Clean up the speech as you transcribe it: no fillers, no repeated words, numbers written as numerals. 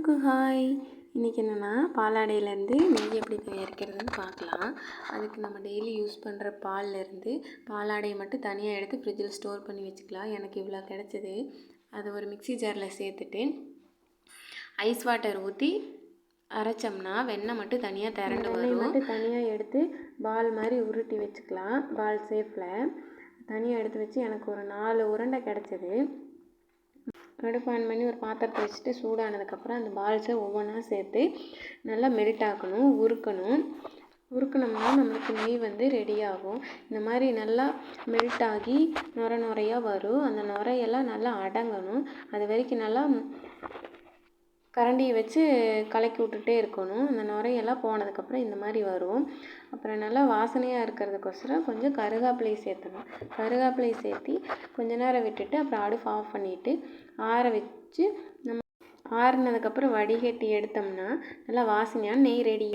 எல்லாருக்கும் ஹாய். இன்றைக்கி என்னென்னா பாலாடையிலேருந்து நெய் எப்படி தயாரிக்கிறதுன்னு பார்க்கலாம். அதுக்கு நம்ம டெய்லி யூஸ் பண்ணுற பால்லேருந்து பாலாடையை மட்டும் தனியாக எடுத்து ஃப்ரிட்ஜில் ஸ்டோர் பண்ணி வச்சுக்கலாம். எனக்கு இவ்வளோ கிடச்சிது. அதை ஒரு மிக்ஸி ஜாரில் சேர்த்துட்டு ஐஸ் வாட்டர் ஊற்றி அரைச்சோம்னா வெண்ணெய் மட்டும் தனியாக திரண்டு வரும். மட்டும் தனியாக எடுத்து பால் மாதிரி உருட்டி வச்சுக்கலாம். பால் ஷேப்பில் தனியாக எடுத்து வச்சு எனக்கு ஒரு 4 உருண்டை கிடச்சிது. அடுப்பு ஆன் பண்ணி ஒரு பாத்திரத்தை வச்சுட்டு சூடானதுக்கப்புறம் அந்த பால்ஸை ஒவ்வொன்றா சேர்த்து நல்லா மெல்ட் ஆக்கணும், உருக்கணும்னா நம்மளுக்கு நெய் ரெடி ஆகும். இந்த மாதிரி நல்லா மெல்ட் ஆகி நுரையாக வரும். அந்த நுரையெல்லாம் நல்லா அடங்கணும். அது வரைக்கும் நல்லா கரண்டியை வச்சு கலக்கி விட்டுட்டே இருக்கணும். அந்த நுரையெல்லாம் போனதுக்கப்புறம் இந்த மாதிரி வரும். அப்புறம் நல்லா வாசனையாக இருக்கிறதுக்கோசரம் கொஞ்சம் கருவேப்பிலை சேர்த்தணும். கருவேப்பிலை சேர்த்து கொஞ்ச நேரம் விட்டுட்டு அப்புறம் அடுப்பு ஆஃப் பண்ணிவிட்டு ஆற வச்சு நம்ம ஆறுனதுக்கப்புறம் வடிகட்டி எடுத்தோம்னா நல்லா வாசனையான நெய் ரெடி.